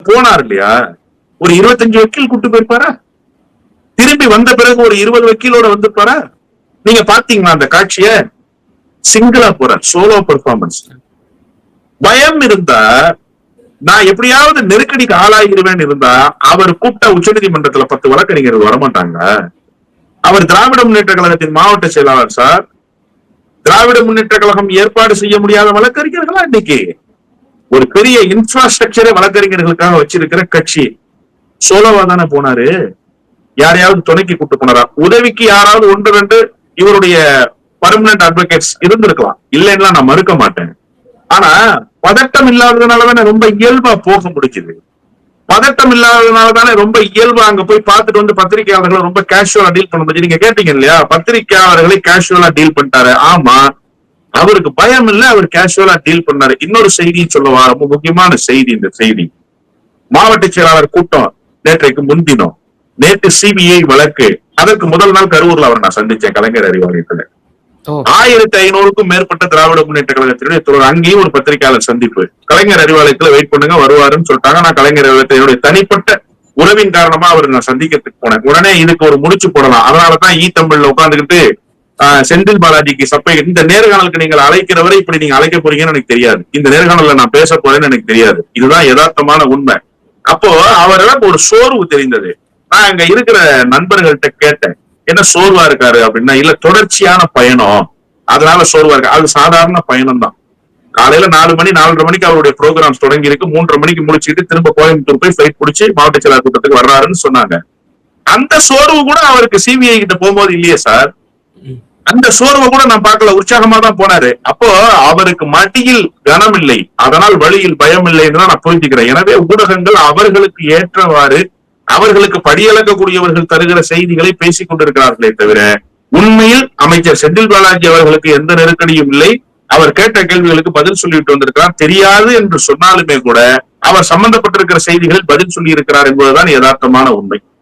போனார் இல்லையா, ஒரு 25 வக்கீல் கூட்டு போயிருப்பாரா? திரும்பி வந்த பிறகு ஒரு 20 வக்கீலோட வந்திருப்பாரா? நீங்க பாத்தீங்களா அந்த காட்சிய? சிங்கிளா போறார், சோலோ பெர்ஃபார்மன்ஸ். பயம் இருந்தா, நான் எப்படியாவது நெருக்கடிக்கு ஆளாகிடுவேன் இருந்தா, அவர் கூப்பிட்ட உச்சநீதிமன்றத்துல 10 வழக்கறிஞர்கள் வரமாட்டாங்க. அவர் திராவிட முன்னேற்ற கழகத்தின் மாவட்ட செயலாளர் சார். திராவிட முன்னேற்ற கழகம் ஏற்பாடு செய்ய முடியாத வழக்கறிஞர்களா இன்னைக்கு? ஒரு பெரிய இன்ஃப்ராஸ்ட்ரக்சரே வழக்கறிஞர்களுக்காக வச்சிருக்கிற கட்சி. சோலோவா தானே போனாரு. யாரையாவது துணைக்கு கூட்டு போனாரா? உதவிக்கு யாராவது 1-2 இவருடைய பர்மனன்ட் அட்வொகேட்ஸ் இருந்திருக்கலாம், இல்லைன்னா நான் மறுக்க மாட்டேன். ஆனா பதட்டம் இல்லாததுனாலதானே ரொம்ப இயல்பா போக முடிக்குது. பதட்டம் இல்லாததுனாலதானே ரொம்ப இயல்பா அங்க போய் பார்த்துட்டு வந்து பத்திரிகையாளர்களை ரொம்ப கேஷுவலா டீல் பண்ண முடியும். நீங்க கேட்டீங்க இல்லையா, பத்திரிகையாளர்களை கேஷுவலா டீல் பண்ணிட்டாரு. ஆமா, அவருக்கு பயம் இல்ல, அவர் கேஷுவலா டீல் பண்ணாரு. இன்னொரு செய்தியும் சொல்லவா, ரொம்ப முக்கியமான செய்தி. இந்த செய்தி, மாவட்ட செயலாளர் கூட்டம் நேற்றைக்கு முன்தினம், நேற்று சிபிஐ வழக்கு. அதற்கு முதல் நாள் கரூர்ல அவர் நான் சந்திச்சேன், கலைஞர் அறிவாலயத்துல. 1500க்கும் மேற்பட்ட திராவிட முன்னேற்ற கழகத்தினுடைய தொடர். அங்கேயும் ஒரு பத்திரிகையாளர் சந்திப்பு. கலைஞர் அறிவாலயத்துல வெயிட் பண்ணுங்க, வருவாருன்னு சொல்லிட்டாங்க. நான் கலைஞர் அறிவாலயத்தினுடைய தனிப்பட்ட உறவின் காரணமா அவர் நான் சந்திக்கிறதுக்கு போனேன். உடனே இதுக்கு ஒரு முடிச்சு போடலாம், அதனாலதான் தமிழ்ல உட்கார்ந்துகிட்டு செந்தில் பாலாஜிக்கு சப்பை. இந்த நேர்காணலுக்கு நீங்கள் அழைக்கிறவரை இப்படி நீங்க அழைக்க போறீங்கன்னு எனக்கு தெரியாது. இந்த நேர்காணல்ல நான் பேச போறேன்னு எனக்கு தெரியாது. இதுதான் யதார்த்தமான உண்மை. அப்போ அவரிடம் ஒரு சோர்வு தெரிந்தது. நான் அங்க இருக்கிற நண்பர்கள்ட்ட கேட்டேன், என்ன சோர்வா இருக்காரு அப்படின்னா, இல்ல தொடர்ச்சியான பயணம் அதனால சோர்வா இருக்கு. அது சாதாரண பயணம் தான். காலையில 4 மணி 4:30 மணிக்கு அவருடைய ப்ரோக்ராம்ஸ் தொடங்கி இருக்கு. 3:30 மணிக்கு முடிச்சுட்டு திரும்ப கோயம்புத்தூர் போய் ஃபிளைட் பிடிச்சி மாவட்ட செயலாளர் கூட்டத்துக்கு வர்றாருன்னு சொன்னாங்க. அந்த சோர்வு கூட அவருக்கு சிபிஐ கிட்ட போகும்போது இல்லையே சார். அந்த சோர்வை கூட நான் பார்க்கல, உற்சாகமா தான் போனாரு. அப்போ அவருக்கு மடியில் கனம் இல்லை, அதனால் வழியில் பயம் இல்லை என்று நான் புரிஞ்சுக்கிறேன். எனவே ஊடகங்கள் அவர்களுக்கு ஏற்றவாறு அவர்களுக்கு படியளக்கக்கூடியவர்கள் தருகிற செய்திகளை பேசிக் கொண்டிருக்கிறார்களே தவிர, உண்மையில் அமைச்சர் செந்தில் பாலாஜி அவர்களுக்கு எந்த நெருக்கடியும் இல்லை. அவர் கேட்ட கேள்விகளுக்கு பதில் சொல்லிட்டு வந்திருக்கிறார். தெரியாது என்று சொன்னாலுமே கூட அவர் சம்பந்தப்பட்டிருக்கிற செய்திகளில் பதில் சொல்லி இருக்கிறார் என்பதுதான் யதார்த்தமான உண்மை.